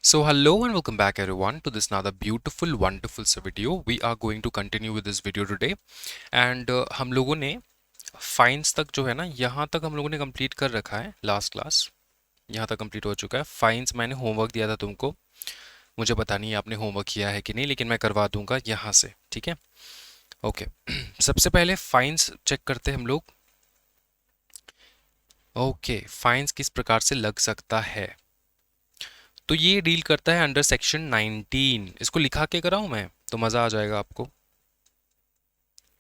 So hello and welcome back everyone to this another beautiful wonderful सा video. We are going to continue with this video today and हम लोगों ने fines तक जो है ना यहाँ तक हम लोगों ने कंप्लीट कर रखा है। लास्ट क्लास यहाँ तक कंप्लीट हो चुका है। फाइन्स मैंने होमवर्क दिया था तुमको, मुझे पता नहीं आपने होमवर्क किया है कि नहीं, लेकिन मैं करवा दूंगा यहाँ से, ठीक है। ओके सबसे पहले फाइन्स चेक करते हैं हम लोग। ओके फाइन्स किस प्रकार से लग सकता है, तो ये डील करता है अंडर सेक्शन 19। इसको लिखा के कराऊं मैं तो मज़ा आ जाएगा आपको,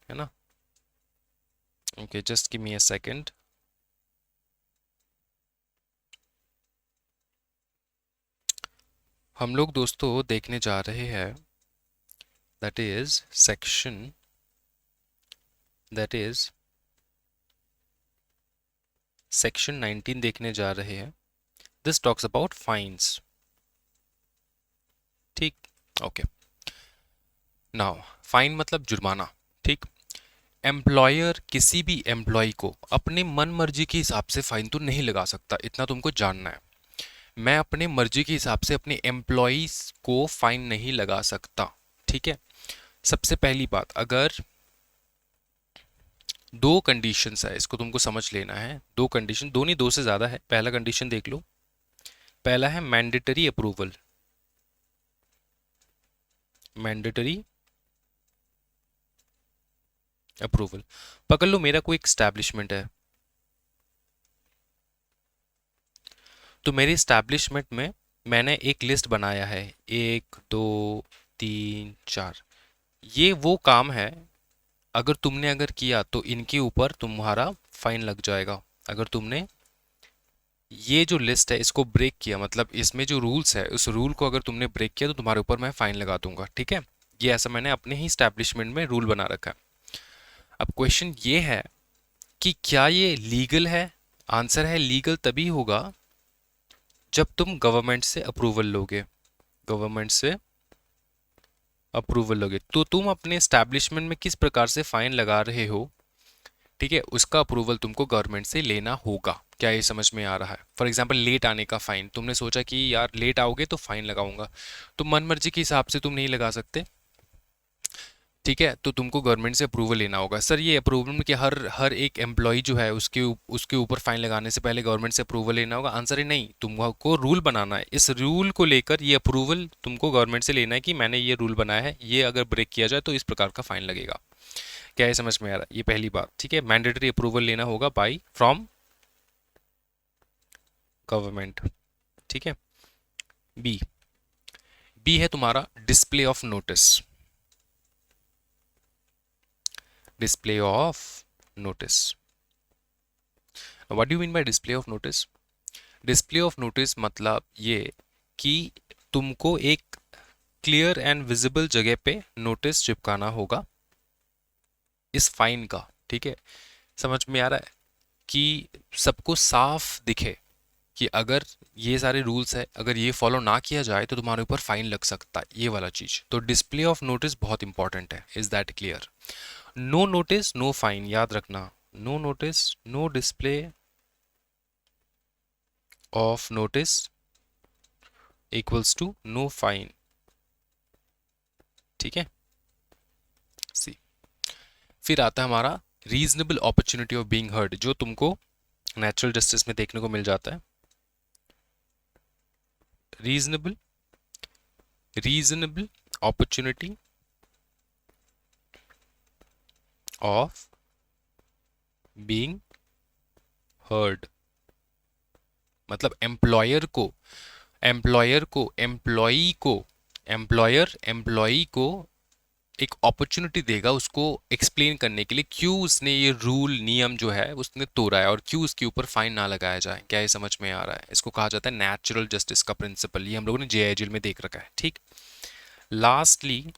है ना। Okay just give me a second. हम लोग दोस्तों देखने जा रहे हैं that is section that is section 19 देखने जा रहे हैं। दिस टॉक्स अबाउट फाइन्स, ठीक। ओके नाउ फाइन मतलब जुर्माना, ठीक। एम्प्लॉयर किसी भी एम्प्लॉय को अपने मन मर्जी के हिसाब से फाइन तो नहीं लगा सकता, इतना तुमको जानना है। मैं अपने मर्जी के हिसाब से अपने एम्प्लॉयज को फाइन नहीं लगा सकता, ठीक है। सबसे पहली बात, अगर दो कंडीशंस है, इसको तुमको समझ लेना है। दो कंडीशन, दो नहीं दो से ज्यादा है। पहला कंडीशन देख लो, पहला है मैंडेटरी अप्रूवल। मैंडेटरी अप्रूवल, पकड़ लो मेरा कोई एस्टैब्लिशमेंट है, तो मेरे इस्टेब्लिशमेंट में मैंने एक लिस्ट बनाया है, 1 2 3 4। ये वो काम है, अगर किया तो इनके ऊपर तुम्हारा फाइन लग जाएगा। अगर तुमने ये जो लिस्ट है इसको ब्रेक किया, मतलब इसमें जो रूल्स है उस रूल को अगर तुमने ब्रेक किया तो तुम्हारे ऊपर मैं फाइन लगा दूंगा, ठीक है। ये ऐसा मैंने अपने ही स्टैब्लिशमेंट में रूल बना रखा है। अब क्वेश्चन ये है कि क्या ये लीगल है। आंसर है लीगल तभी होगा जब तुम गवर्नमेंट से अप्रूवल लोगे। गवर्नमेंट से अप्रूवल लोगे तो तुम अपने स्टैब्लिशमेंट में किस प्रकार से फाइन लगा रहे हो, ठीक है, उसका अप्रूवल तुमको गवर्नमेंट से लेना होगा। क्या ये समझ में आ रहा है। फॉर एग्जाम्पल लेट आने का फाइन, तुमने सोचा कि यार लेट आओगे तो फाइन लगाऊंगा, तो मन मर्जी के हिसाब से तुम नहीं लगा सकते, ठीक है। तो तुमको गवर्नमेंट से अप्रूवल लेना होगा। सर ये अप्रूवल में कि हर हर एक एम्प्लॉय जो है उसके ऊपर फाइन लगाने से पहले गवर्नमेंट से अप्रूवल लेना होगा। आंसर है नहीं, तुमको रूल बनाना है। इस रूल को लेकर ये अप्रूवल तुमको गवर्नमेंट से लेना है कि मैंने ये रूल बनाया है, ये अगर ब्रेक किया जाए तो इस प्रकार का फाइन लगेगा। क्या ये समझ में आ रहा है। ये पहली बात, ठीक है। मैंडेटरी अप्रूवल लेना होगा बाई फ्रॉम गवर्नमेंट, ठीक है। बी बी है तुम्हारा display of notice. Display of notice, what do you mean by display of notice. Display of notice मतलब ये कि तुमको एक क्लियर एंड विजिबल जगह पे नोटिस चिपकाना होगा इस फाइन का, ठीक है। समझ में आ रहा है कि सबको साफ दिखे कि अगर ये सारे रूल्स है, अगर ये फॉलो ना किया जाए तो तुम्हारे ऊपर फाइन लग सकता है, ये वाला चीज। तो डिस्प्ले ऑफ नोटिस बहुत इंपॉर्टेंट है। Is that clear. No notice no fine, याद रखना। No notice no display of notice equals to no fine, ठीक है। सी फिर आता है हमारा reasonable opportunity of being heard, जो तुमको नेचुरल जस्टिस में देखने को मिल जाता है। Reasonable reasonable opportunity of being heard, मतलब एम्प्लॉय को एक अपॉर्चुनिटी देगा उसको एक्सप्लेन करने के लिए क्यों उसने ये रूल नियम जो है उसने तोड़ा है और क्यों उसके ऊपर फाइन ना लगाया जाए। क्या ये समझ में आ रहा है। इसको कहा जाता है नेचुरल जस्टिस का प्रिंसिपल। ये हम लोगों ने जेआईएल में देख रखा है, ठीक। लास्टली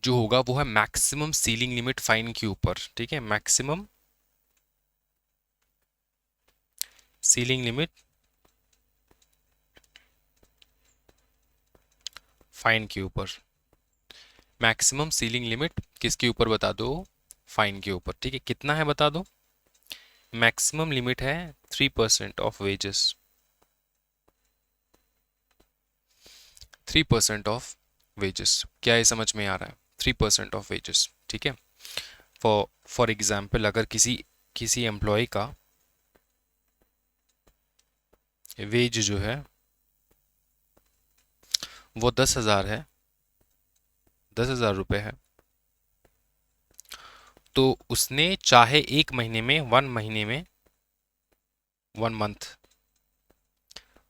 जो होगा वो है मैक्सिमम सीलिंग लिमिट फाइन के ऊपर, ठीक है। मैक्सिमम सीलिंग लिमिट फाइन के ऊपर। मैक्सिमम सीलिंग लिमिट किसके ऊपर बता दो, फाइन के ऊपर, ठीक है। कितना है बता दो। मैक्सिमम लिमिट है 3% ऑफ वेजेस। 3% of wages. क्या ये समझ में आ रहा है? 3% ऑफ वेजेस, ठीक है। फॉर एग्जाम्पल अगर किसी किसी एम्प्लॉय का वेज जो है वो 10,000 है, 10,000 रुपये है, तो उसने चाहे एक महीने में, 1 महीने में, 1 मंथ,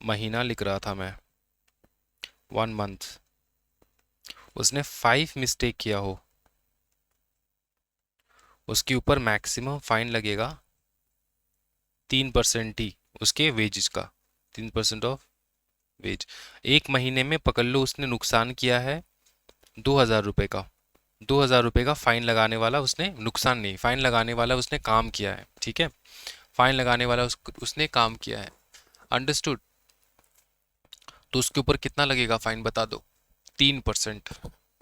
महीना लिख रहा था मैं, 1 मंथ, उसने 5 मिस्टेक किया हो, उसके ऊपर मैक्सिमम फाइन लगेगा 3% ही उसके वेजेस का, 3% ऑफ वेज। एक महीने में पकड़ लो उसने नुकसान किया है 2,000 रुपये का, 2,000 रुपये का फाइन लगाने वाला उसने, नुकसान नहीं, फाइन लगाने वाला उसने काम किया है, ठीक है। फाइन लगाने वाला उसने काम किया है, अंडरस्टूड। तो उसके ऊपर कितना लगेगा फाइन बता दो? 3%,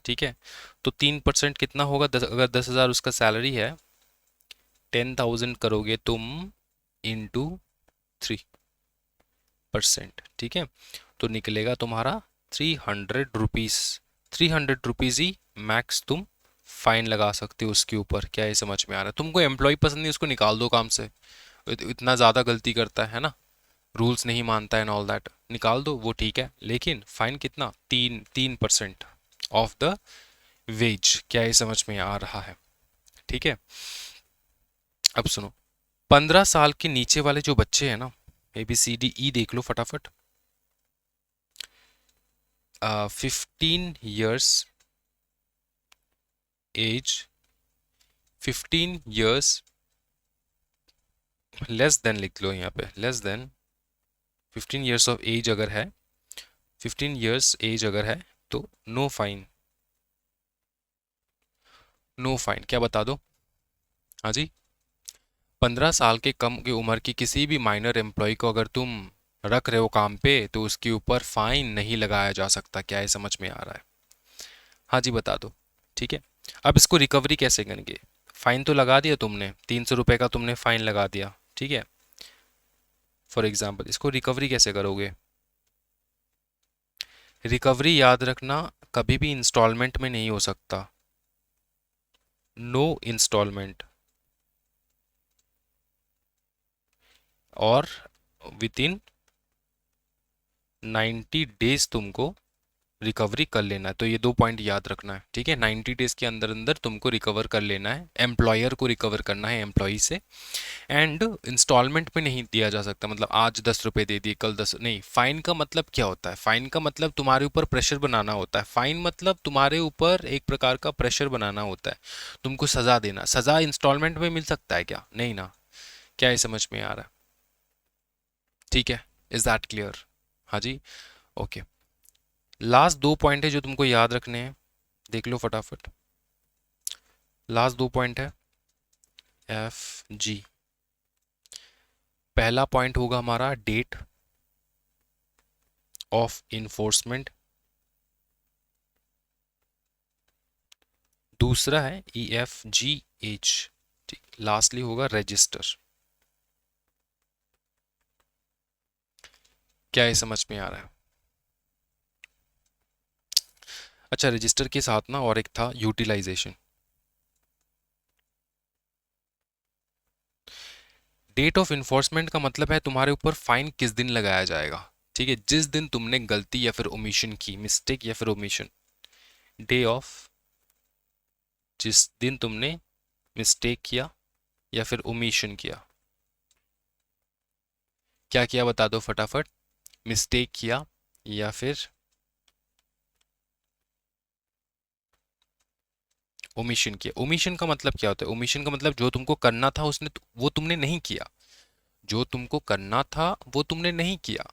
ठीक है। तो 3% कितना होगा? अगर 10,000 उसका सैलरी है, 10,000 करोगे तुम इंटू 3%, ठीक है, तो निकलेगा तुम्हारा 300 रुपीज़। 300 रुपीज़ ही मैक्स तुम फाइन लगा सकते हो उसके ऊपर। क्या ये समझ में आ रहा है? तुमको एम्प्लॉय पसंद नहीं, उसको निकाल दो काम से, इतना ज़्यादा गलती करता है ना, रूल्स नहीं मानता है एंड ऑल दैट, निकाल दो, वो ठीक है, लेकिन फाइन कितना? 3% ऑफ द वेज। क्या ये समझ में आ रहा है? ठीक है। अब सुनो, 15 साल के नीचे वाले जो बच्चे हैं ना, ABCDE देख लो फटाफट। 15 years age, 15 years less than लिख लो यहाँ पे, less than 15 years of age अगर है, 15 years एज अगर है तो नो फाइन, नो फाइन। क्या बता दो? हाँ जी, 15 साल के कम की उम्र की किसी भी माइनर एम्प्लॉय को अगर तुम रख रहे हो काम पे तो उसके ऊपर फाइन नहीं लगाया जा सकता। क्या ये समझ में आ रहा है? हाँ जी बता दो, ठीक है। अब इसको रिकवरी कैसे करेंगे? फाइन तो लगा दिया तुमने, 300 रुपये का तुमने फाइन लगा दिया, ठीक है। फॉर एग्जाम्पल इसको रिकवरी कैसे करोगे? रिकवरी याद रखना कभी भी इंस्टॉलमेंट में नहीं हो सकता, नो इंस्टॉलमेंट, और विद इन 90 डेज तुमको रिकवरी कर लेना है। तो ये 2 पॉइंट याद रखना है, ठीक है। 90 डेज के अंदर अंदर तुमको रिकवर कर लेना है, एम्प्लॉयर को रिकवर करना है एम्प्लॉई से। एंड इंस्टॉलमेंट में नहीं दिया जा सकता, मतलब आज 10 रुपये दे दिए कल 10 नहीं। फाइन का मतलब क्या होता है? फाइन का मतलब तुम्हारे ऊपर प्रेशर बनाना होता है। फाइन मतलब तुम्हारे ऊपर एक प्रकार का प्रेशर बनाना होता है, तुमको सजा देना। सजा इंस्टॉलमेंट में मिल सकता है क्या? नहीं ना। क्या ये समझ में आ रहा है? ठीक है, इज दैट क्लियर? हाँ जी, ओके। लास्ट 2 पॉइंट है जो तुमको याद रखने हैं, देख लो फटाफट। लास्ट 2 पॉइंट है FG। पहला पॉइंट होगा हमारा डेट ऑफ इन्फोर्समेंट, दूसरा है EFGH, लास्टली होगा रजिस्टर। क्या ये समझ में आ रहा है? अच्छा, रजिस्टर के साथ ना और एक था यूटिलाइजेशन। डेट ऑफ इन्फोर्समेंट का मतलब है तुम्हारे ऊपर फाइन किस दिन लगाया जाएगा, ठीक है। जिस दिन तुमने गलती या फिर ओमिशन की, मिस्टेक या फिर ओमिशन, डे ऑफ, जिस दिन तुमने मिस्टेक किया या फिर ओमिशन किया। क्या किया बता दो फटाफट? मिस्टेक किया या फिर ओमिशन किया। ओमिशन का मतलब क्या होता है? ओमिशन का मतलब जो तुमको करना था उसने वो तुमने नहीं किया, जो तुमको करना था वो तुमने नहीं किया।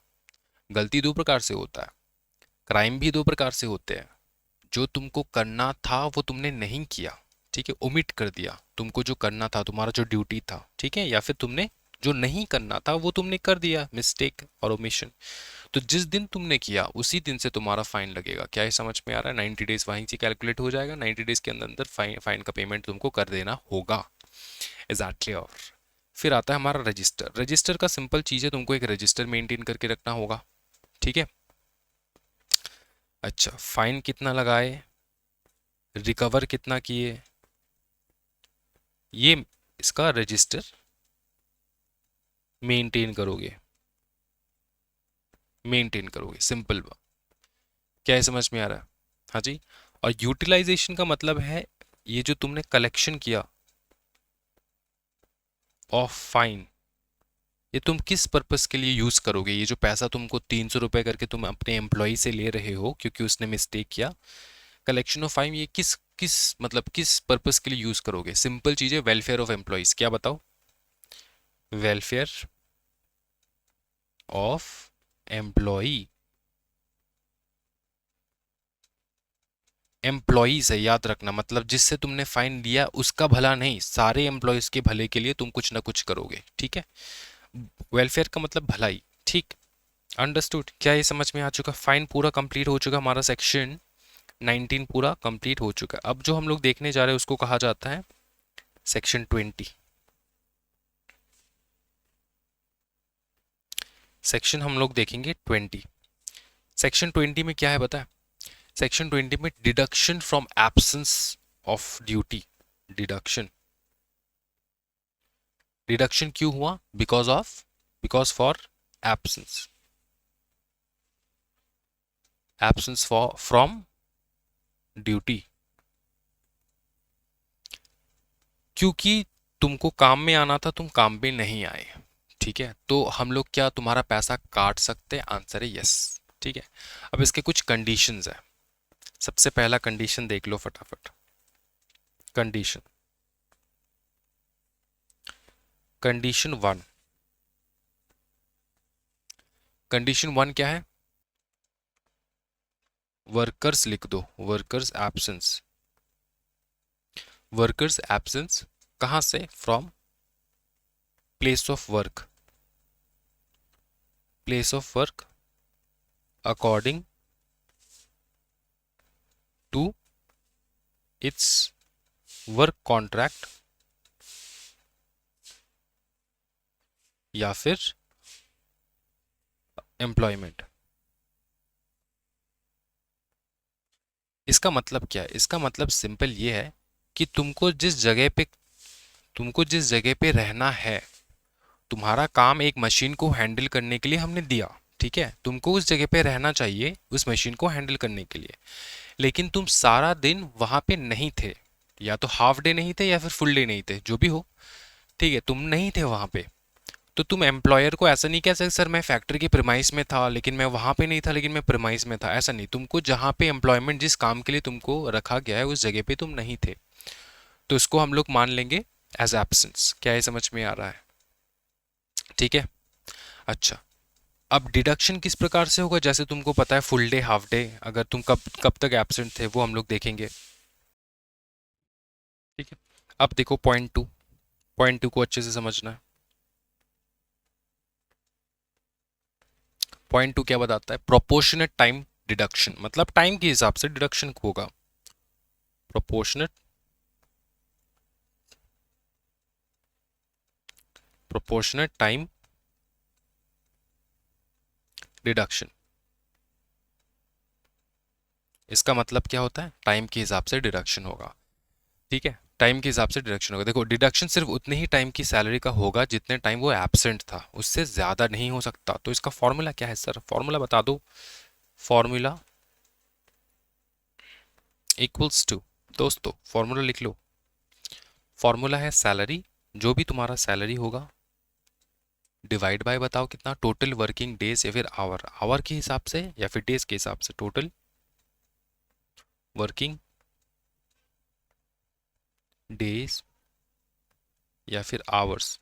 गलती दो प्रकार से होता है, क्राइम भी दो प्रकार से होते हैं। जो तुमको करना था वो तुमने नहीं किया, ठीक है, ओमिट कर दिया तुमको जो करना था, तुम्हारा जो ड्यूटी था, ठीक है, या फिर तुमने जो नहीं करना था वो तुमने कर दिया, मिस्टेक और ओमिशन। तो जिस दिन तुमने किया उसी दिन से तुम्हारा फाइन लगेगा। क्या ये समझ में आ रहा है? 90 डेज वहीं से कैलकुलेट हो जाएगा, 90 डेज के अंदर अंदर फाइन का पेमेंट तुमको कर देना होगा। Is that clear? फिर आता है हमारा रजिस्टर। रजिस्टर का सिंपल चीज़ है, तुमको एक रजिस्टर मेंटेन करके रखना होगा, ठीक है। अच्छा, फाइन कितना लगाए, रिकवर कितना किए, ये इसका रजिस्टर मेंटेन करोगे, मेंटेन करोगे, सिंपल। क्या है, समझ में आ रहा है? हाँ जी। और यूटिलाइजेशन का मतलब है ये जो तुमने कलेक्शन किया ऑफ फाइन, ये तुम किस पर्पस के लिए यूज करोगे, ये जो पैसा तुमको 300 रुपए करके तुम अपने एम्प्लॉय से ले रहे हो क्योंकि उसने मिस्टेक किया, कलेक्शन ऑफ फाइन, ये किस किस मतलब किस पर्पस के लिए यूज करोगे? सिंपल चीज है, वेलफेयर ऑफ एम्प्लॉयज। क्या बताओ? वेलफेयर ऑफ एम्प्लॉय, एम्प्लॉयज है, याद रखना, मतलब जिससे तुमने फाइन लिया उसका भला नहीं, सारे एम्प्लॉयज के भले के लिए तुम कुछ ना कुछ करोगे, ठीक है? वेलफेयर का मतलब भलाई, ठीक। अंडरस्टूड? क्या ये समझ में आ चुका? फाइन पूरा कंप्लीट हो चुका, हमारा सेक्शन 19 पूरा कंप्लीट हो चुका है। अब जो हम लोग देखने जा रहे हैं उसको कहा जाता है सेक्शन 20। सेक्शन हम लोग देखेंगे 20। सेक्शन 20 में क्या है पता है? सेक्शन 20 में deduction from absence of duty. Deduction, deduction क्यों हुआ? Because of, because for absence, absence for from duty, क्योंकि तुमको काम में आना था, तुम काम पे नहीं आए, ठीक है? तो हम लोग क्या तुम्हारा पैसा काट सकते हैं? आंसर है यस, ठीक है। अब इसके कुछ कंडीशंस है। सबसे पहला कंडीशन देख लो फटाफट। Condition, condition one, condition one क्या है? वर्कर्स लिख दो, वर्कर्स एब्सेंस, वर्कर्स एब्सेंस कहां से? From place of work, place of work according to its work contract या फिर एम्प्लॉयमेंट। इसका मतलब क्या है? इसका मतलब सिंपल ये है कि तुमको जिस जगह पे रहना है, तुम्हारा काम एक मशीन को हैंडल करने के लिए हमने दिया, ठीक है? तुमको उस जगह पे रहना चाहिए उस मशीन को हैंडल करने के लिए, लेकिन तुम सारा दिन वहां पे नहीं थे, या तो हाफ डे नहीं थे या फिर फुल डे नहीं थे, जो भी हो, ठीक है? तुम नहीं थे वहां पे, तो तुम एम्प्लॉयर को ऐसा नहीं कह सकते सर मैं फैक्ट्री के प्रीमाइस में था लेकिन मैं वहां पे नहीं था, लेकिन मैं प्रीमाइस में था, ऐसा नहीं। तुमको जहां पे एम्प्लॉयमेंट, जिस काम के लिए तुमको रखा गया है उस जगह पे तुम नहीं थे, तो इसको हम लोग मान लेंगे एज एब्सेंस। क्या ये समझ में आ रहा है? ठीक है। अच्छा, अब डिडक्शन किस प्रकार से होगा? जैसे तुमको पता है फुल डे, हाफ डे, अगर तुम कब कब तक एब्सेंट थे वो हम लोग देखेंगे, ठीक है? अब देखो पॉइंट टू, पॉइंट टू को अच्छे से समझना है। पॉइंट टू क्या बताता है? प्रोपोर्शनेट टाइम डिडक्शन, मतलब टाइम के हिसाब से डिडक्शन होगा। प्रोपोर्शनेट, प्रोपोर्शनेट टाइम डिडक्शन, इसका मतलब क्या होता है? टाइम के हिसाब से डिडक्शन होगा, ठीक है? टाइम के हिसाब से डिडक्शन होगा। देखो, डिडक्शन सिर्फ उतने ही टाइम की सैलरी का होगा जितने टाइम वो एब्सेंट था, उससे ज्यादा नहीं हो सकता। तो इसका फॉर्मूला क्या है सर? फॉर्मूला बता दो। फॉर्मूला इक्वल्स टू, दोस्तों फॉर्मूला लिख लो। फॉर्मूला है सैलरी, जो भी तुम्हारा सैलरी होगा, डिवाइड बाय, बताओ कितना, टोटल वर्किंग डेज या फिर आवर, आवर के हिसाब से या फिर डेज के हिसाब से, टोटल वर्किंग डेज या फिर आवर्स,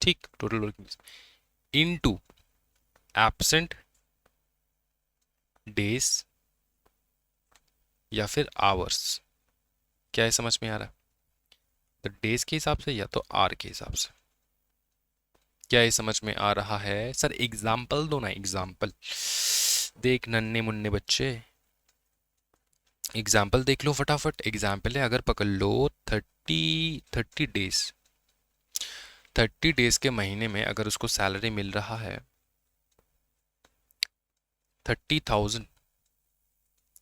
ठीक? Total working into absent days या फिर आवर्स। क्या है, समझ में आ रहा है? तो डेज के हिसाब से या तो आर के हिसाब से। क्या ये समझ में आ रहा है सर? एग्जाम्पल दो ना, एग्जाम्पल देख नन्हे मुन्ने बच्चे, एग्जाम्पल देख लो फटाफट। एग्जाम्पल है, अगर पकड़ लो 30 डेज, 30 डेज के महीने में अगर उसको सैलरी मिल रहा है 30,000,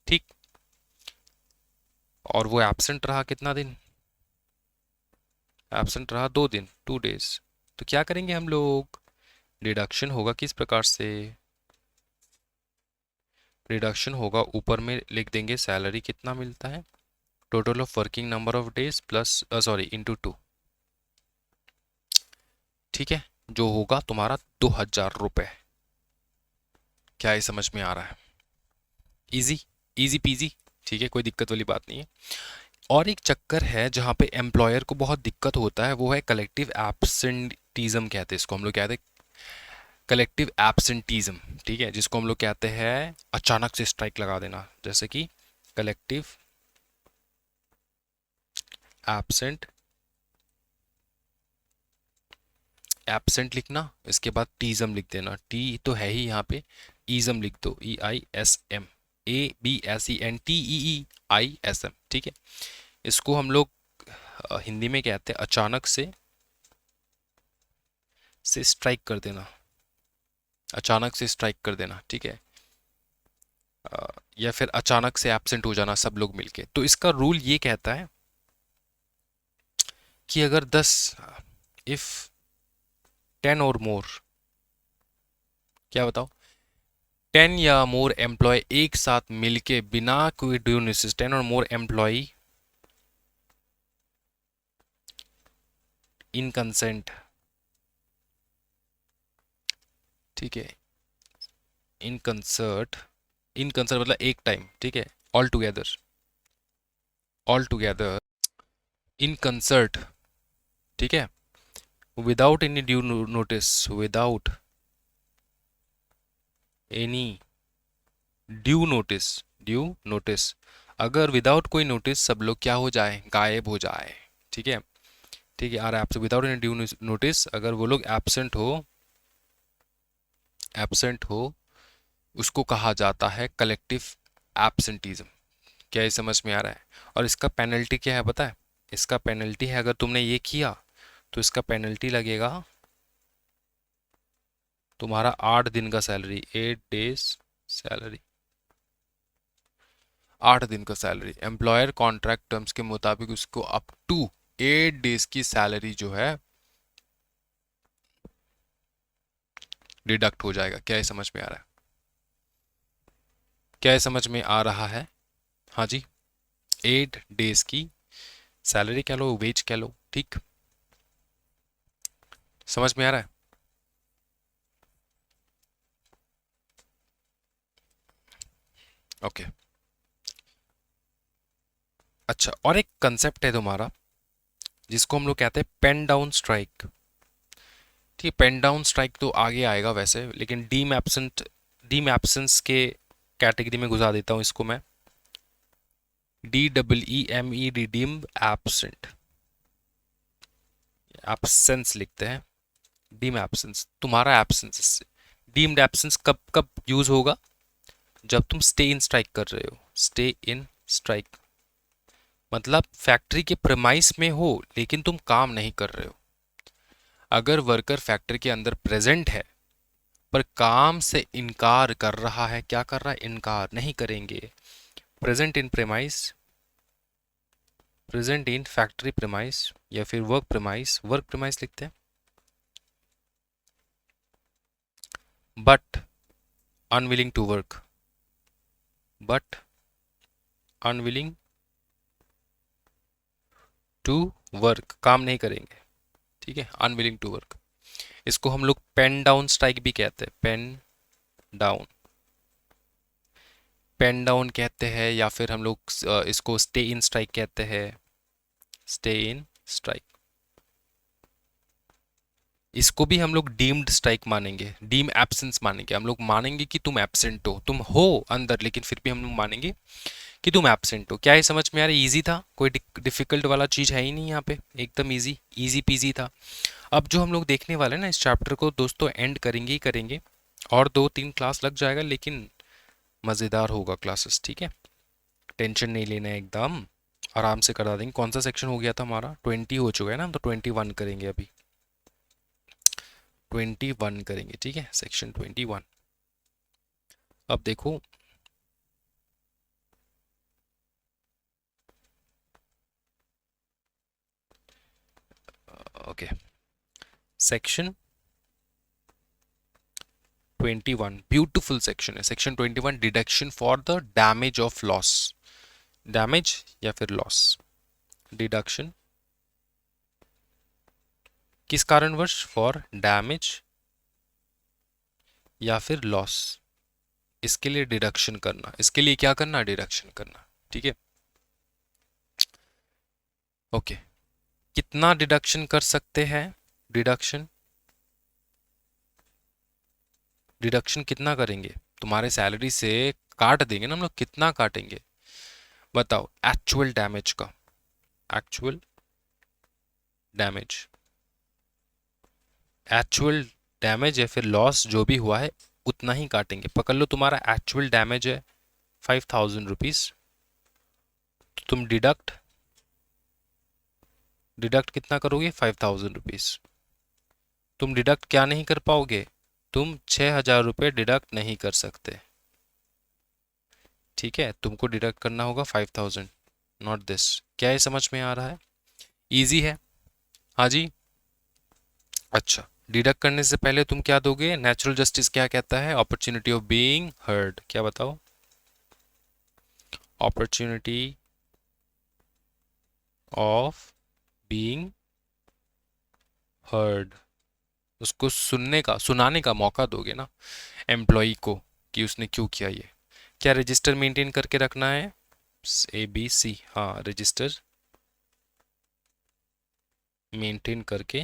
ठीक। और वो एब्सेंट रहा कितना दिन? एब्सेंट रहा 2 दिन, 2 डेज। तो क्या करेंगे हम लोग? डिडक्शन होगा किस प्रकार से? डिडक्शन होगा, ऊपर में लिख देंगे सैलरी कितना मिलता है, total of working number of days plus sorry into 2। ठीक है, जो होगा तुम्हारा 2,000 रुपये। क्या ये समझ में आ रहा है? Easy, easy PG. ठीक है, कोई दिक्कत वाली बात नहीं है। और एक चक्कर है जहाँ पे एम्प्लॉयर को बहुत दिक्कत होता है, वो है कलेक्टिव एब्सेंटीज्म कहते हैं इसको हम लोग, कहते हैं कलेक्टिव एब्सेंटीज्म। ठीक है, जिसको हम लोग कहते हैं अचानक से स्ट्राइक लगा देना, जैसे कि कलेक्टिव एब्सेंट, एब्सेंट लिखना, इसके बाद टीजम लिख देना, टी तो है ही यहाँ पे, ईजम लिख दो, EISM, ABSENTEEISM। ठीक है, इसको हम लोग हिंदी में कहते हैं अचानक से स्ट्राइक कर देना, अचानक से स्ट्राइक कर देना। ठीक है, या फिर अचानक से एब्सेंट हो जाना सब लोग मिलके। तो इसका रूल ये कहता है कि अगर 10, इफ 10 और मोर, क्या बताओ, 10 या मोर एम्प्लॉय एक साथ मिलके बिना कोई ड्यू नोटिस, 10 और मोर एम्प्लॉय इन कंसेंट, ठीक है, इन कंसर्ट, इन कंसर्ट मतलब एक टाइम, ठीक है, all together, all together in concert, ठीक है, without any due notice, without any due notice, due notice, अगर विदाउट कोई नोटिस सब लोग क्या हो जाए, गायब हो जाए। ठीक है, ठीक है, are absent without any due notice, अगर वो लोग एब्सेंट हो, एब्सेंट हो, उसको कहा जाता है कलेक्टिव एब्सेंटीज्म। क्या ये समझ में आ रहा है? और इसका पेनल्टी क्या है पता है? इसका पेनल्टी है, अगर तुमने ये किया तो इसका पेनल्टी लगेगा तुम्हारा 8 दिन का सैलरी, 8 डेज सैलरी, 8 दिन का सैलरी। एम्प्लॉयर कॉन्ट्रैक्ट टर्म्स के मुताबिक उसको अप टू 8 डेज की सैलरी जो है डिडक्ट हो जाएगा। क्या ये समझ में आ रहा है? क्या ये समझ में आ रहा है? हाँ जी, 8 डेज की सैलरी कह लो, वेज कह लो, ठीक, समझ में आ रहा है? ओके। अच्छा, और एक कंसेप्ट है तुम्हारा जिसको हम लोग कहते हैं पेन डाउन स्ट्राइक। ठीक है, पेन डाउन स्ट्राइक तो आगे आएगा वैसे, लेकिन डीम एब्सेंट, डीम एब्सेंस के कैटेगरी में घुसा देता हूँ इसको मैं, DEEME, रिडीम एब्सेंट, एब्सेंस लिखते हैं, डीम एब्सेंस, तुम्हारा एब्सेंस। डीम्ड एब्सेंस कब कब यूज होगा? जब तुम स्टे इन स्ट्राइक कर रहे हो, स्टे इन स्ट्राइक मतलब फैक्ट्री के प्रेमाइस में हो लेकिन तुम काम नहीं कर रहे हो। अगर वर्कर फैक्ट्री के अंदर प्रेजेंट है पर काम से इनकार कर रहा है, क्या कर रहा है, इनकार नहीं करेंगे, present in premise, present in factory premise या फिर वर्क प्रेमाइस, वर्क प्रेमाइस लिखते हैं, but unwilling to work, but unwilling to work, काम नहीं करेंगे। ठीक है, अनविलिंग टू वर्क, इसको हम लोग पेन डाउन स्ट्राइक भी कहते हैं, पेन डाउन, पेन डाउन कहते हैं, या फिर हम लोग इसको स्टे इन स्ट्राइक कहते हैं, स्टे इन स्ट्राइक। इसको भी हम लोग डीम्ड स्ट्राइक मानेंगे, डीम एब्सेंस मानेंगे, हम लोग मानेंगे कि तुम एब्सेंट हो, तुम हो अंदर लेकिन फिर भी हम लोग मानेंगे कि तुम एब्सेंट हो। क्या ये समझ में आ रहा है? इजी था, कोई डिफिकल्ट वाला चीज है ही नहीं यहाँ पे, एकदम इजी, इजी पीजी था। अब जो हम लोग देखने वाले हैं ना, इस चैप्टर को दोस्तों एंड करेंगे ही करेंगे, और 2-3 क्लास लग जाएगा लेकिन मज़ेदार होगा क्लासेस। ठीक है, टेंशन नहीं लेना है, एकदम आराम से करा देंगे। कौन सा सेक्शन हो गया था हमारा? 20 हो चुका है ना, हम तो 21 करेंगे अभी, 21 करेंगे। ठीक है, सेक्शन 21। अब देखो, ओके, सेक्शन 21 ब्यूटीफुल सेक्शन है। Section 21 deduction for the damage of loss, damage या फिर लॉस, डिडक्शन किस कारणवश, फॉर डैमेज या फिर लॉस, इसके लिए डिडक्शन करना, इसके लिए क्या करना, डिडक्शन करना। ठीक है, ओके, कितना डिडक्शन कर सकते हैं, डिडक्शन, डिडक्शन कितना करेंगे, तुम्हारे सैलरी से काट देंगे ना हम लोग, कितना काटेंगे बताओ, एक्चुअल डैमेज का, एक्चुअल डैमेज, एक्चुअल डैमेज या फिर लॉस जो भी हुआ है उतना ही काटेंगे। पकड़ लो तुम्हारा एक्चुअल डैमेज है 5,000 रुपीज, तो तुम डिडक्ट, डिडक्ट कितना करोगे, 5,000 रुपीज। तुम डिडक्ट क्या नहीं कर पाओगे, तुम 6,000 रुपये डिडक्ट नहीं कर सकते। ठीक है, तुमको डिडक्ट करना होगा 5,000, नॉट दिस। क्या ये समझ में आ रहा है, इजी है। हाँ जी, अच्छा, डिडक्ट करने से पहले तुम क्या दोगे, नेचुरल जस्टिस क्या कहता है, अपॉर्चुनिटी ऑफ बीइंग हर्ड, क्या बताओ, अपॉर्चुनिटी ऑफ बीइंग हर्ड, उसको सुनने का, सुनाने का मौका दोगे ना एम्प्लॉय को कि उसने क्यों किया ये। क्या रजिस्टर मेंटेन करके रखना है, ABC, हाँ रजिस्टर मेंटेन करके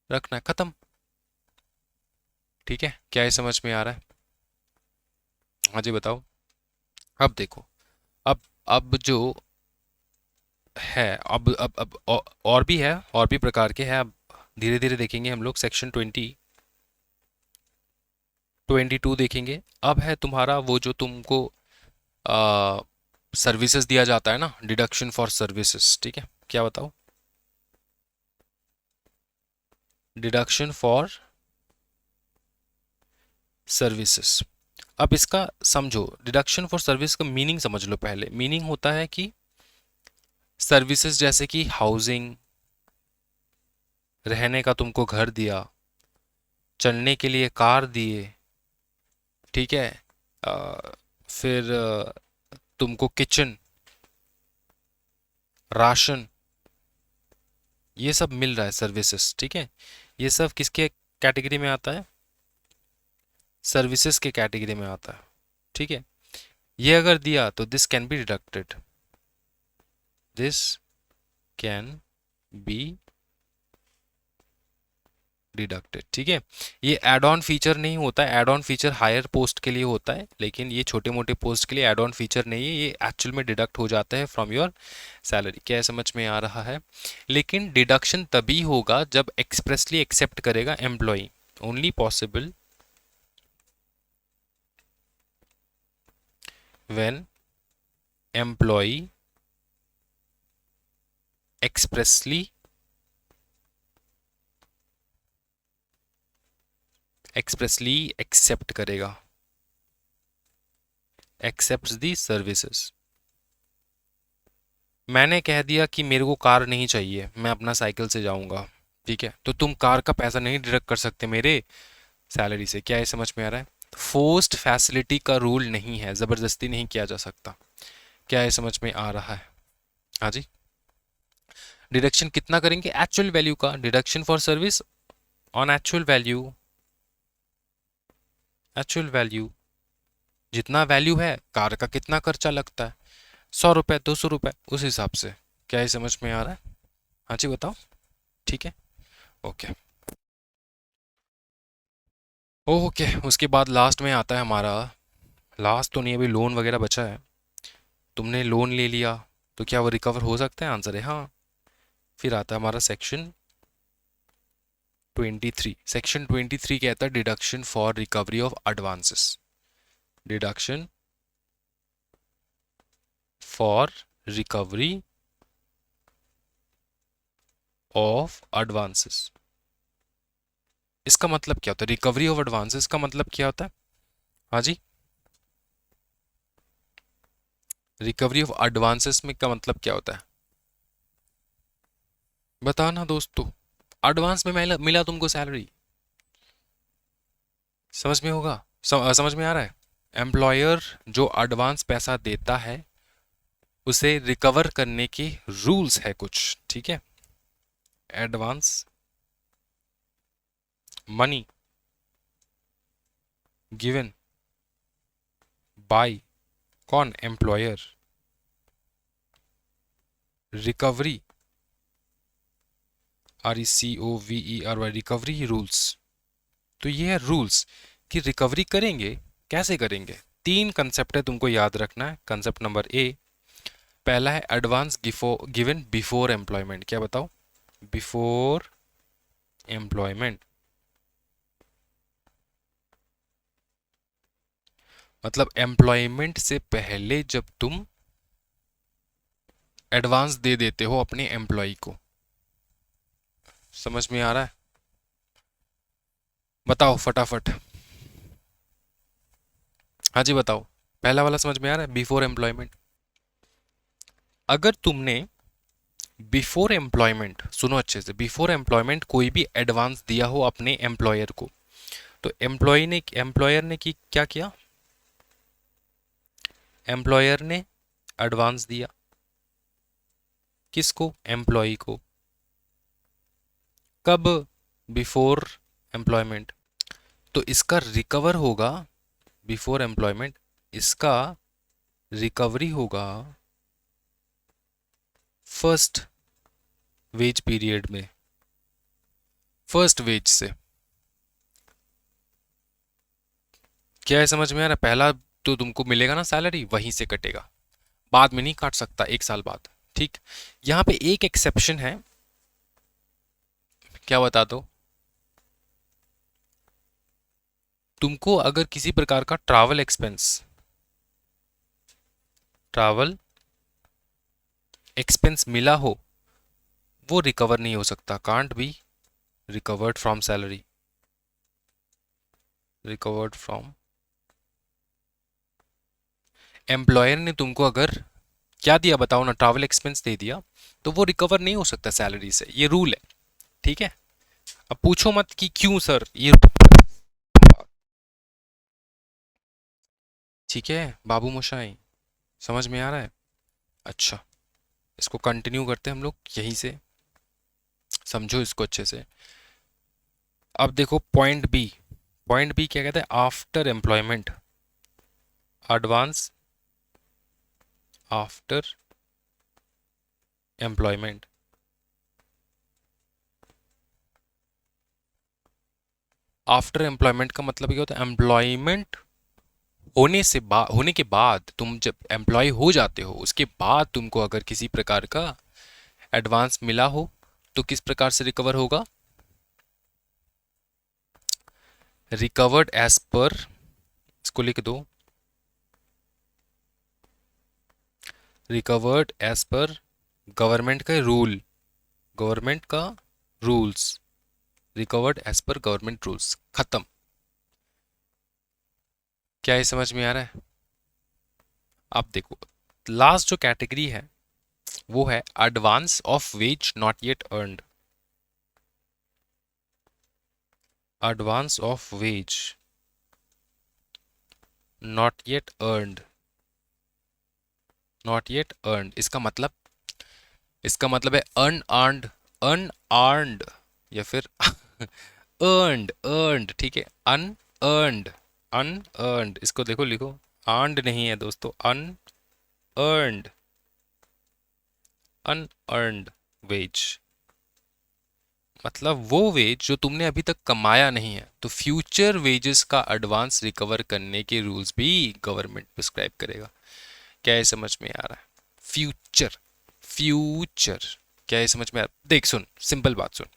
रखना है, खत्म। ठीक है, क्या ये समझ में आ रहा है, हाँ जी बताओ। अब देखो, अब जो है, और भी है, और भी प्रकार के हैं, अब धीरे धीरे देखेंगे हम लोग। सेक्शन 22 देखेंगे। अब है तुम्हारा वो जो तुमको सर्विसेज दिया जाता है ना, डिडक्शन फॉर सर्विसेज। ठीक है, क्या बताओ, डिडक्शन फॉर सर्विसेज। अब इसका समझो, डिडक्शन फॉर सर्विस का मीनिंग समझ लो पहले। मीनिंग होता है कि सर्विसेज जैसे कि हाउसिंग, रहने का तुमको घर दिया, चलने के लिए कार दिए, ठीक है, फिर तुमको किचन, राशन, ये सब मिल रहा है सर्विसेज। ठीक है, ये सब किसके कैटेगरी में आता है, सर्विसेज के कैटेगरी में आता है। ठीक है, ये अगर दिया तो this can be deducted, this can be deducted. ठीक है, ये एड ऑन फीचर नहीं होता है, add on feature higher post के लिए होता है, लेकिन ये छोटे मोटे पोस्ट के लिए एड ऑन फीचर नहीं है, ये एक्चुअल में डिडक्ट हो जाता है फ्रॉम योर सैलरी। क्या समझ में आ रहा है, लेकिन डिडक्शन तभी होगा जब एक्सप्रेसली एक्सेप्ट करेगा employ, only possible when employ expressly accept करेगा, एक्सेप्ट दी सर्विसेज। मैंने कह दिया कि मेरे को कार नहीं चाहिए, मैं अपना साइकिल से जाऊंगा, ठीक है, तो तुम कार का पैसा नहीं डिडक्ट कर सकते मेरे सैलरी से। क्या ये समझ में आ रहा है, फोर्स्ड फैसिलिटी का रूल नहीं है, ज़बरदस्ती नहीं किया जा सकता। क्या ये समझ में आ रहा है, हाँ जी। डिडक्शन कितना करेंगे, एक्चुअल वैल्यू का, deduction for service on actual value, actual value, जितना वैल्यू है, कार का कितना खर्चा लगता है, 100 रुपये 200 रुपये, उस हिसाब से। क्या ये समझ में आ रहा है, हाँ जी बताओ, ठीक है, ओके। ओके, उसके बाद लास्ट में आता है हमारा, लास्ट तो नहीं, अभी लोन वगैरह बचा है। तुमने लोन ले लिया तो क्या वो रिकवर हो सकता है, आंसर है हाँ। फिर आता है हमारा सेक्शन 23। सेक्शन 23 कहता है deduction for recovery of advances, deduction for recovery of advances. इसका मतलब क्या होता है, रिकवरी ऑफ एडवांसेस का मतलब क्या होता है, हाँ जी, रिकवरी ऑफ एडवांसेस में का मतलब क्या होता है, बताना दोस्तों, एडवांस में मिला मिला तुमको सैलरी, समझ में होगा, समझ में आ रहा है। एम्प्लॉयर जो एडवांस पैसा देता है उसे रिकवर करने के रूल्स है कुछ, ठीक है। एडवांस मनी गिवन बाय कौन, employer, recovery, RECOVERY, recovery rules. तो ये है रूल्स कि रिकवरी करेंगे, कैसे करेंगे। तीन कंसेप्ट है तुमको याद रखना है। कंसेप्ट नंबर ए, पहला है एडवांस गिवन बिफोर एम्प्लॉयमेंट। क्या बताओ, बिफोर एम्प्लॉयमेंट मतलब एम्प्लॉयमेंट से पहले जब तुम एडवांस दे देते हो अपने एम्प्लॉय को। समझ में आ रहा है, बताओ फटाफट। हाँ जी बताओ, पहला वाला समझ में आ रहा है, बिफोर एम्प्लॉयमेंट। अगर तुमने बिफोर एम्प्लॉयमेंट, सुनो अच्छे से, बिफोर एम्प्लॉयमेंट कोई भी एडवांस दिया हो अपने एम्प्लॉयर को, तो एम्प्लॉयर ने क्या किया, एम्प्लॉयर ने एडवांस दिया किसको, एम्प्लॉय को। कब, बिफोर एम्प्लॉयमेंट। तो इसका रिकवर होगा बिफोर एम्प्लॉयमेंट, इसका रिकवरी होगा फर्स्ट वेज पीरियड में, फर्स्ट वेज से। क्या है, समझ में आ रहा है। पहला तो तुमको मिलेगा ना सैलरी, वहीं से कटेगा, बाद में नहीं काट सकता, एक साल बाद, ठीक। यहां पे एक एक्सेप्शन है, क्या बता दो, तुमको अगर किसी प्रकार का ट्रैवल एक्सपेंस मिला हो, वो रिकवर नहीं हो सकता, can't be recovered from salary, recovered from. Employer ने तुमको अगर क्या दिया बताओ ना, ट्रैवल एक्सपेंस दे दिया, तो वो रिकवर नहीं हो सकता सैलरी से, ये रूल है, ठीक है। अब पूछो मत कि क्यों सर ये, ठीक है बाबू मोशाई, समझ में आ रहा है। अच्छा, इसको कंटिन्यू करते हैं हम लोग यहीं से, समझो इसको अच्छे से। अब देखो पॉइंट बी, पॉइंट बी क्या कहता है, after employment, advance after employment. After employment का मतलब क्या होता है, एम्प्लॉयमेंट होने के बाद, तुम जब एम्प्लॉय हो जाते हो उसके बाद तुमको अगर किसी प्रकार का एडवांस मिला हो, तो किस प्रकार से रिकवर होगा, रिकवर्ड एज पर, इसको लिख दो, रिकवर्ड एज पर गवर्नमेंट का रूल, गवर्नमेंट का rules, recovered as per government rules, खत्म। क्या ये समझ में आ रहा है। अब देखो लास्ट जो कैटेगरी है वो है advance of ways not yet earned, advance of ways not yet earned, not yet earned इसका मतलब है अनअर्नड, अनअर्नड या फिर अर्नड, अर्नड, ठीक है, अनअर्नड, अनअर्नड, इसको देखो लिखो, अर्नड नहीं है दोस्तों, अनअर्नड, अनअर्नड वेज मतलब वो वेज जो तुमने अभी तक कमाया नहीं है। तो फ्यूचर वेजेस का एडवांस रिकवर करने के रूल्स भी गवर्नमेंट प्रिस्क्राइब करेगा। क्या ये समझ में आ रहा है, फ्यूचर, फ्यूचर, क्या ये समझ में आ रहा, देख सुन, सिंपल बात सुन,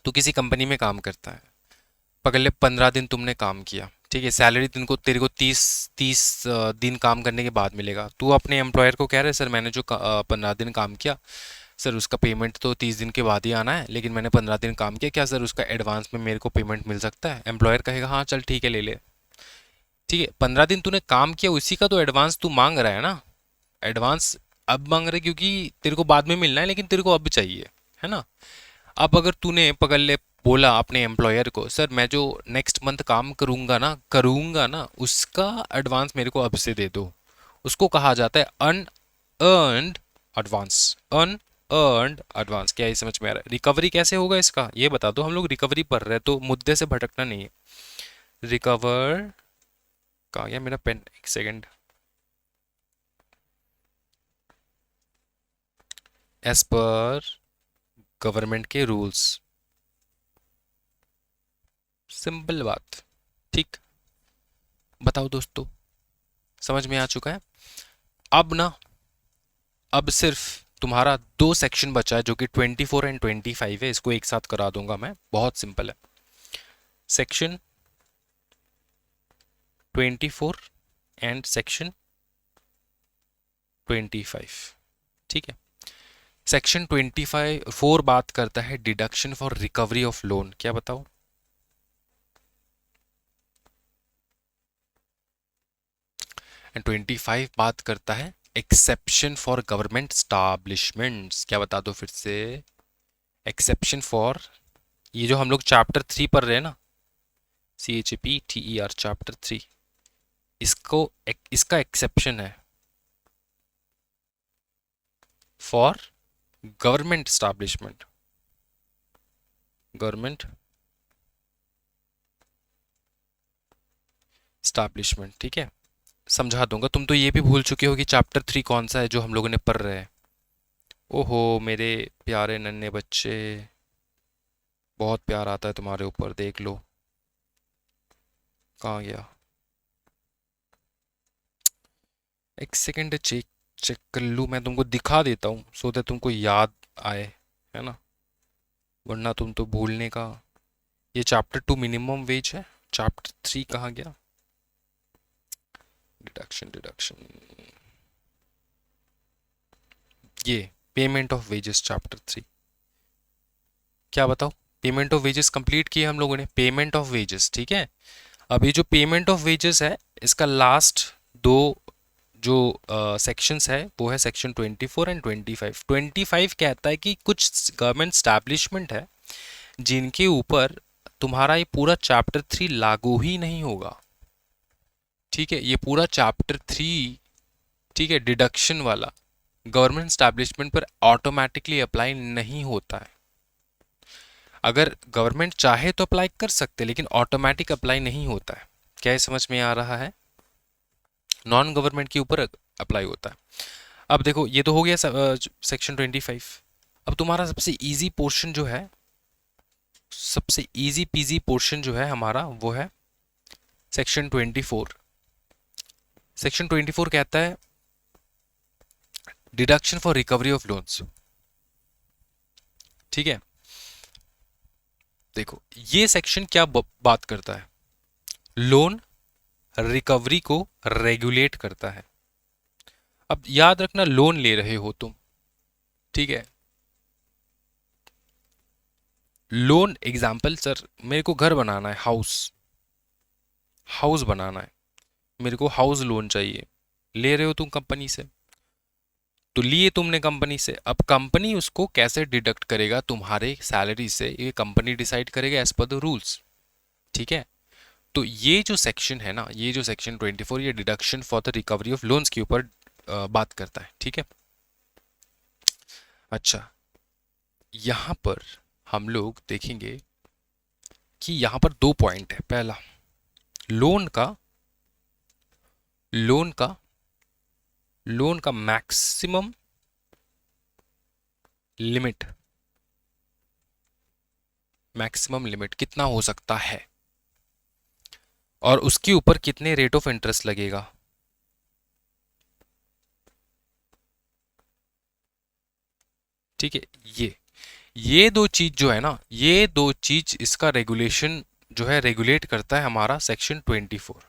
तू किसी कंपनी में काम करता है, पकड़ ले 15 दिन तुमने काम किया, ठीक है, सैलरी तुमको तेरे को 30 दिन काम करने के बाद मिलेगा। तू अपने एम्प्लॉयर को कह रहे सर मैंने जो 15 दिन काम किया, सर उसका पेमेंट तो 30 दिन के बाद ही आना है, लेकिन मैंने 15 दिन काम किया, क्या सर उसका एडवांस में मेरे को पेमेंट मिल सकता है। एम्प्लॉयर कहेगा हाँ चल ठीक है ले ले, ठीक है, 15 दिन तूने काम किया उसी का तो एडवांस तू मांग रहा है ना, एडवांस अब मांग रहा है क्योंकि तेरे को बाद में मिलना है लेकिन तेरे को अब चाहिए, है ना। अब अगर तूने पकड़ ले बोला अपने एम्प्लॉयर को, सर मैं जो नेक्स्ट मंथ काम करूंगा ना उसका एडवांस मेरे को अब से दे दो, उसको कहा जाता है अनअर्न्ड एडवांस। अनअर्न्ड एडवांस, क्या ये समझ में आ रहा है? रिकवरी कैसे होगा इसका ये बता दो, हम लोग रिकवरी पढ़ रहे हैं तो मुद्दे से भटकना नहीं है। रिकवर, कहाँ गया मेरा पेन, एक सेकेंड। एज पर गवर्नमेंट के रूल्स, सिंपल बात। ठीक, बताओ दोस्तों, समझ में आ चुका है? अब ना, अब सिर्फ तुम्हारा दो सेक्शन बचा है जो कि 24 एंड 25 है, इसको एक साथ करा दूंगा मैं, बहुत सिंपल है। सेक्शन 24 एंड सेक्शन 25, ठीक है। सेक्शन 25 बात करता है deduction for recovery of loan, क्या बताओ? एंड 25 बात करता है एक्सेप्शन फॉर गवर्नमेंट स्टैब्लिशमेंट्स, क्या बता दो फिर से? एक्सेप्शन फॉर, ये जो हम लोग चैप्टर 3 पढ़ रहे हैं ना, CHAPTER चैप्टर 3, इसका एक्सेप्शन है for government establishment, government establishment, ठीक है। समझा दूंगा, तुम तो ये भी भूल चुके हो कि चैप्टर 3 कौन सा है जो हम लोगों ने पढ़ रहे हैं। ओहो मेरे प्यारे नन्हे बच्चे, बहुत प्यार आता है तुम्हारे ऊपर, देख लो कहाँ गया। एक सेकेंड चेक चेक कर लूँ, मैं तुमको दिखा देता हूँ सो दैट तुमको याद आए, है ना, वरना तुम तो भूलने का। ये चैप्टर 2 मिनिमम वेज है, चैप्टर 3 कहाँ गया? डिडक्शन डिडक्शन, ये पेमेंट ऑफ वेजेस चैप्टर 3, क्या बताओ? पेमेंट ऑफ वेजेस कंप्लीट किए हम लोगों ने, पेमेंट ऑफ वेजेस, ठीक है। अब ये जो पेमेंट ऑफ वेजेस है, इसका लास्ट दो जो सेक्शंस है वो है सेक्शन 24 एंड 25। 25 कहता है कि कुछ गवर्नमेंट स्टैब्लिशमेंट है जिनके ऊपर तुम्हारा ये पूरा चैप्टर 3 लागू ही नहीं होगा, ठीक है। ये पूरा चैप्टर 3, ठीक है, डिडक्शन वाला गवर्नमेंट स्टैब्लिशमेंट पर ऑटोमेटिकली अप्लाई नहीं होता है। अगर गवर्नमेंट चाहे तो अप्लाई कर सकते, लेकिन ऑटोमेटिक अप्लाई नहीं होता है। क्या ये समझ में आ रहा है? नॉन गवर्नमेंट के ऊपर अप्लाई होता है। अब देखो, ये तो हो गया सेक्शन 25। अब तुम्हारा सबसे इजी पोर्शन जो है, सबसे इजी पीजी पोर्शन जो है हमारा, वो है सेक्शन 24। सेक्शन 24 कहता है deduction for recovery of loans, ठीक है। देखो ये सेक्शन क्या बात करता है, लोन रिकवरी को रेगुलेट करता है। अब याद रखना, लोन ले रहे हो तुम, ठीक है। लोन एग्जाम्पल, सर मेरे को घर बनाना है, हाउस बनाना है, मेरे को हाउस लोन चाहिए, ले रहे हो तुम कंपनी से, तो लिए तुमने कंपनी से। अब कंपनी उसको कैसे डिडक्ट करेगा तुम्हारे सैलरी से, ये कंपनी डिसाइड करेगा एज पर द रूल्स, ठीक है। तो ये जो सेक्शन है ना, ये जो सेक्शन 24, ये deduction for the recovery of loans के ऊपर बात करता है, ठीक है। अच्छा, यहां पर हम लोग देखेंगे कि यहां पर दो पॉइंट है। पहला, लोन का लोन का लोन का मैक्सिमम लिमिट, मैक्सिमम लिमिट कितना हो सकता है, और उसके ऊपर कितने रेट ऑफ इंटरेस्ट लगेगा। ठीक है, ये दो चीज जो है ना, ये दो चीज इसका रेगुलेशन जो है, रेगुलेट करता है हमारा सेक्शन 24।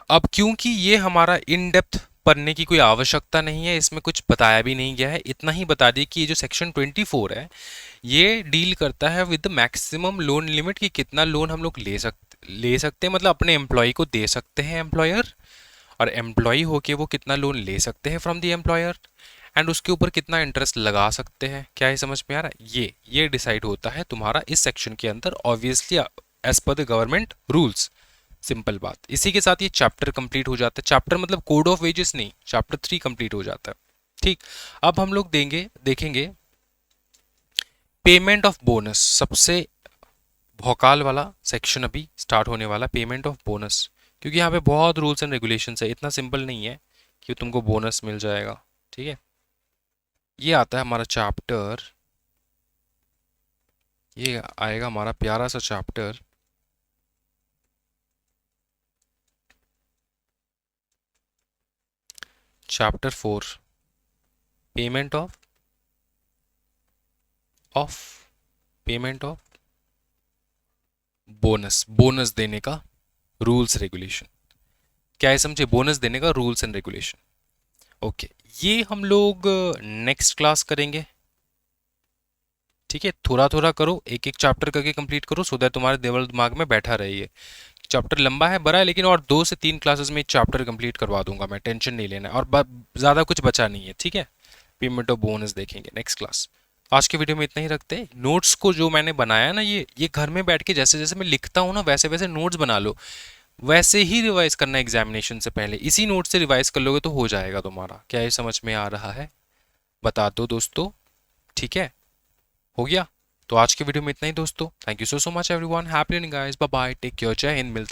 अब क्योंकि ये हमारा इन डेप्थ पढ़ने की कोई आवश्यकता नहीं है, इसमें कुछ बताया भी नहीं गया है, इतना ही बता दिए कि ये जो सेक्शन 24 है ये डील करता है with the maximum loan limit, कि कितना लोन हम लोग ले सकते हैं, मतलब अपने एम्प्लॉय को दे सकते हैं एम्प्लॉयर, और एम्प्लॉय होके वो कितना लोन ले सकते हैं फ्रॉम द एम्प्लॉयर। एंड उसके ऊपर कितना इंटरेस्ट लगा सकते हैं। क्या ये समझ में आ रहा है? ये डिसाइड होता है तुम्हारा इस सेक्शन के अंदर, obviously as per the government rules. Simple बात। इसी के साथ ये चैप्टर कंप्लीट हो जाता है। चैप्टर मतलब कोड ऑफ वेजेस नहीं, चैप्टर 3 कंप्लीट हो जाता है। ठीक, अब हम लोग देखेंगे पेमेंट ऑफ बोनस। सबसे भौकाल वाला सेक्शन अभी स्टार्ट होने वाला, पेमेंट ऑफ बोनस। क्योंकि यहाँ पे बहुत रूल्स एंड रेगुलेशंस है, इतना सिंपल नहीं है कि तुमको बोनस मिल जाएगा। ठीक है, ये आता है हमारा चैप्टर, ये आएगा हमारा प्यारा सा chapter chapter 4, payment of payment of bonus. Bonus देने का रूल्स रेगुलेशन। क्या है समझे? बोनस देने का रूल्स एंड रेगुलेशन। ओके, ये हम लोग नेक्स्ट क्लास करेंगे। ठीक है, थोड़ा थोड़ा करो, एक एक चैप्टर करके कंप्लीट करो, सो दैट तुम्हारे दिमाग में बैठा रहे। ये चैप्टर लंबा है, बड़ा है, लेकिन और 2 से 3 क्लासेस में चैप्टर कंप्लीट करवा दूंगा मैं, टेंशन नहीं लेना। और ज़्यादा कुछ बचा नहीं है। ठीक है, पेमेंट ऑफ बोनस देखेंगे नेक्स्ट क्लास। आज के वीडियो में इतना ही रखते हैं। नोट्स को जो मैंने बनाया ना, ये घर में बैठ के जैसे जैसे मैं लिखता हूँ ना, वैसे वैसे नोट्स बना लो। वैसे ही रिवाइज करना एग्जामिनेशन से पहले, इसी नोट से रिवाइज कर लोगे तो हो जाएगा तुम्हारा। क्या ये समझ में आ रहा है? बता दो दोस्तों। ठीक है, हो गया। तो आज के वीडियो में इतना ही दोस्तों। Thank you so much everyone. Happy learning guys, bye bye, take care, जय हिंद। मिलते हैं